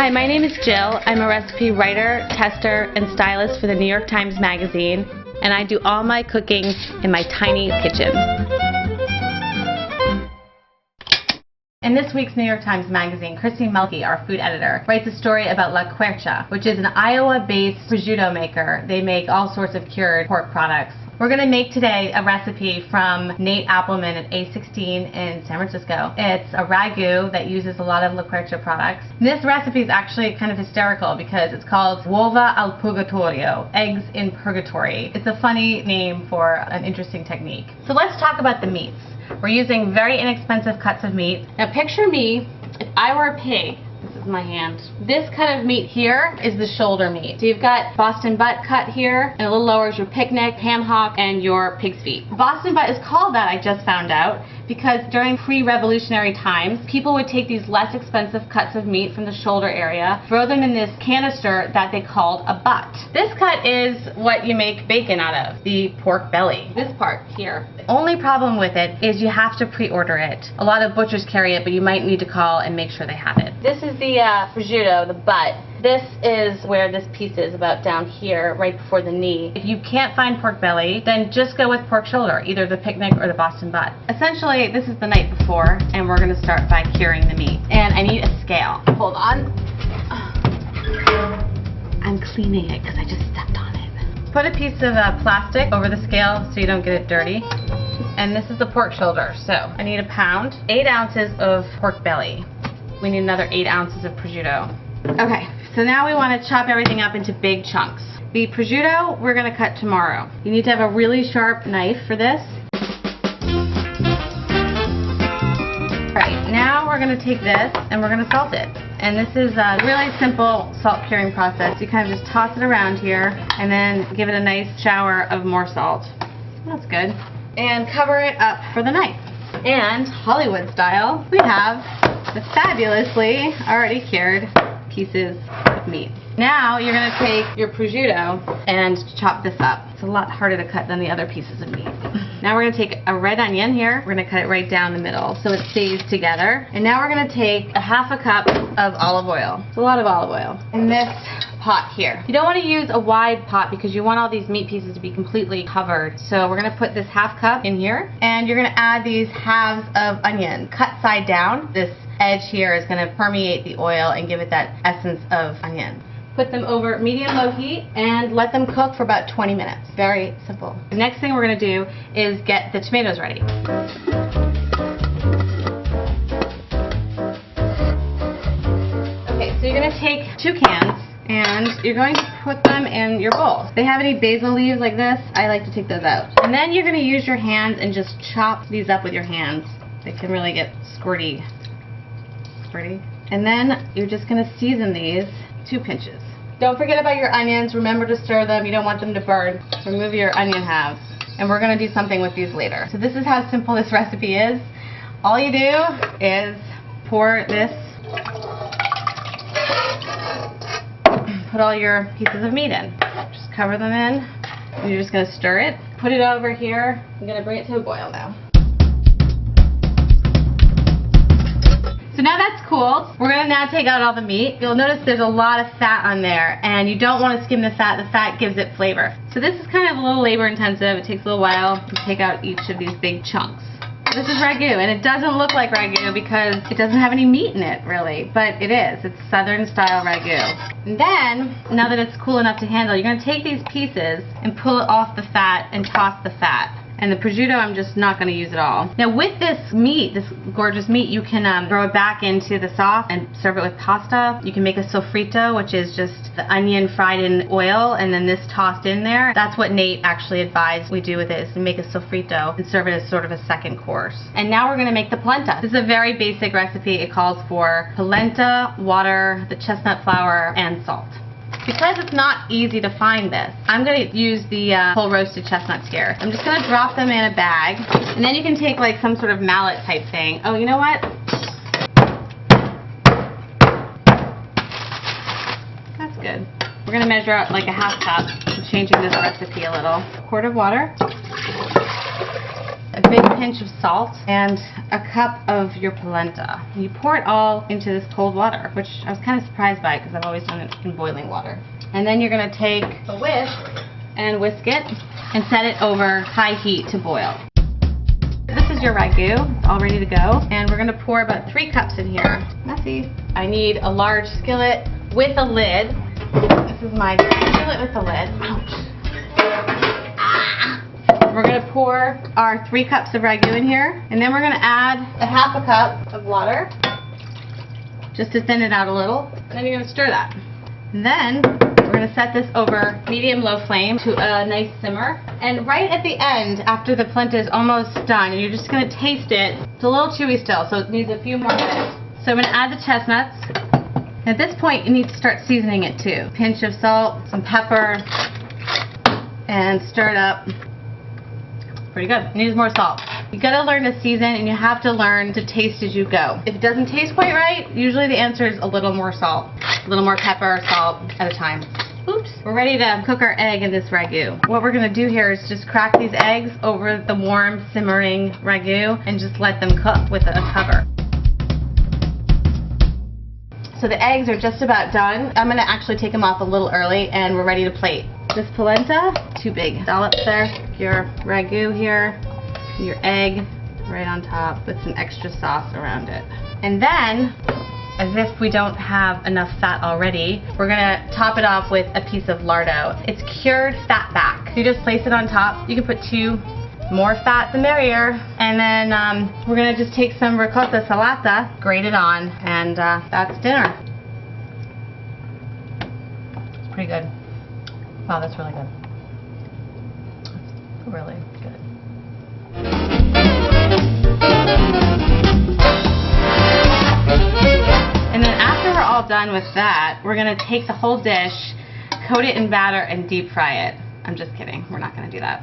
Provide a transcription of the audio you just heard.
Hi, my name is Jill. I'm a recipe writer, tester, and stylist for the New York Times Magazine, and I do all my cooking in my tiny kitchen. In this week's New York Times Magazine, Christine Melke, our food editor, writes a story about La Quercia, which is an Iowa-based prosciutto maker. They make all sorts of cured pork products. We're going to make today a recipe from Nate Appleman at A16 in San Francisco. It's a ragu that uses a lot of La Quercia products. This recipe is actually kind of hysterical because it's called uova al purgatorio, eggs in purgatory. It's a funny name for an interesting technique. So let's talk about the meats. We're using very inexpensive cuts of meat. Now picture me, if I were a pig, this is my hand. This cut of meat here is the shoulder meat. So you've got Boston butt cut here, and a little lower is your picnic, ham hock, and your pig's feet. Boston butt is called that, I just found out, because during pre-revolutionary times, people would take these less expensive cuts of meat from the shoulder area, throw them in this canister that they called a butt. This cut is what you make bacon out of, the pork belly. This part here. The only problem with it is you have to pre-order it. A lot of butchers carry it, but you might need to call and make sure they have it. This is the prosciutto, the butt. This is where this piece is, about down here, right before the knee. If you can't find pork belly, then just go with pork shoulder, either the picnic or the Boston butt. Essentially, this is the night before, and we're going to start by curing the meat. And I need a scale. Hold on. I'm cleaning it because I just stepped on it. Put a piece of plastic over the scale so you don't get it dirty. And this is the pork shoulder. So I need a pound, 8 ounces of pork belly. We need another 8 ounces of prosciutto. Okay, so now we want to chop everything up into big chunks. The prosciutto we're going to cut tomorrow. You need to have a really sharp knife for this. Alright, now we're going to take this and we're going to salt it. And this is a really simple salt curing process. You kind of just toss it around here and then give it a nice shower of more salt. That's good. And cover it up for the night. And Hollywood style, we have the fabulously already cured pieces of meat. Now you're going to take your prosciutto and chop this up. It's a lot harder to cut than the other pieces of meat. Now we're going to take a red onion here. We're going to cut it right down the middle so it stays together. And now we're going to take a half a cup of olive oil. It's a lot of olive oil. In this pot here. You don't want to use a wide pot because you want all these meat pieces to be completely covered. So we're going to put this half cup in here. And you're going to add these halves of onion cut side down. This edge here is going to permeate the oil and give it that essence of onion. Put them over medium-low heat and let them cook for about 20 minutes. Very simple. The next thing we're going to do is get the tomatoes ready. Okay, so you're going to take 2 cans and you're going to put them in your bowl. If they have any basil leaves like this, I like to take those out. And then you're going to use your hands and just chop these up with your hands. They can really get squirty. And then you're just going to season these 2 pinches. Don't forget about your onions. Remember to stir them. You don't want them to burn. Remove your onion halves. And we're going to do something with these later. So this is how simple this recipe is. All you do is pour this, put all your pieces of meat in. Just cover them in. And you're just going to stir it. Put it over here. I'm going to bring it to a boil now. So now that's cooled. We're going to now take out all the meat. You'll notice there's a lot of fat on there, and you don't want to skim the fat. The fat gives it flavor. So this is kind of a little labor intensive. It takes a little while to take out each of these big chunks. This is ragu, and it doesn't look like ragu because it doesn't have any meat in it, really, but it is. It's Southern style ragu. And then, now that it's cool enough to handle, you're going to take these pieces and pull it off the fat and toss the fat. And the prosciutto, I'm just not going to use at all. Now with this meat, this gorgeous meat, you can throw it back into the sauce and serve it with pasta. You can make a sofrito, which is just the onion fried in oil and then this tossed in there. That's what Nate actually advised we do with it, is to make a sofrito and serve it as sort of a second course. And now we're going to make the polenta. This is a very basic recipe. It calls for polenta, water, the chestnut flour, and salt. Because it's not easy to find this, I'm going to use the whole roasted chestnuts here. I'm just going to drop them in a bag, and then you can take like some sort of mallet type thing. Oh, you know what? That's good. We're going to measure out like a half cup. I'm changing this recipe a little. A quart of water. A a big pinch of salt and a cup of your polenta. And you pour it all into this cold water, which I was kind of surprised by because I've always done it in boiling water. And then you're going to take a whisk and whisk it and set it over high heat to boil. This is your ragu, all ready to go. And we're going to pour about 3 cups in here. Messy. I need a large skillet with a lid. This is my skillet with a lid. Ouch. We're going to pour our 3 cups of ragu in here, and then we're going to add a half a cup of water, just to thin it out a little, and then you're going to stir that. And then we're going to set this over medium-low flame to a nice simmer. And right at the end, after the polenta is almost done, you're just going to taste it. It's a little chewy still, so it needs a few more minutes. So I'm going to add the chestnuts. At this point, you need to start seasoning it too. Pinch of salt, some pepper, and stir it up. Pretty good. It needs more salt. You gotta learn to season, and you have to learn to taste as you go. If it doesn't taste quite right, usually the answer is a little more salt. A little more pepper, salt at a time. Oops. We're ready to cook our egg in this ragu. What we're gonna do here is just crack these eggs over the warm, simmering ragu and just let them cook with a cover. So the eggs are just about done. I'm gonna actually take them off a little early, and we're ready to plate. This polenta, too big. Dollops there. Your ragu here, your egg right on top with some extra sauce around it. And then, as if we don't have enough fat already, we're gonna top it off with a piece of lardo. It's cured fat back. You just place it on top. You can put 2. More fat the merrier. And then we're gonna just take some ricotta salata, grate it on, and that's dinner. It's pretty good. Wow, that's really good. That's really good. And then after we're all done with that, we're gonna take the whole dish, coat it in batter, and deep fry it. I'm just kidding. We're not gonna do that.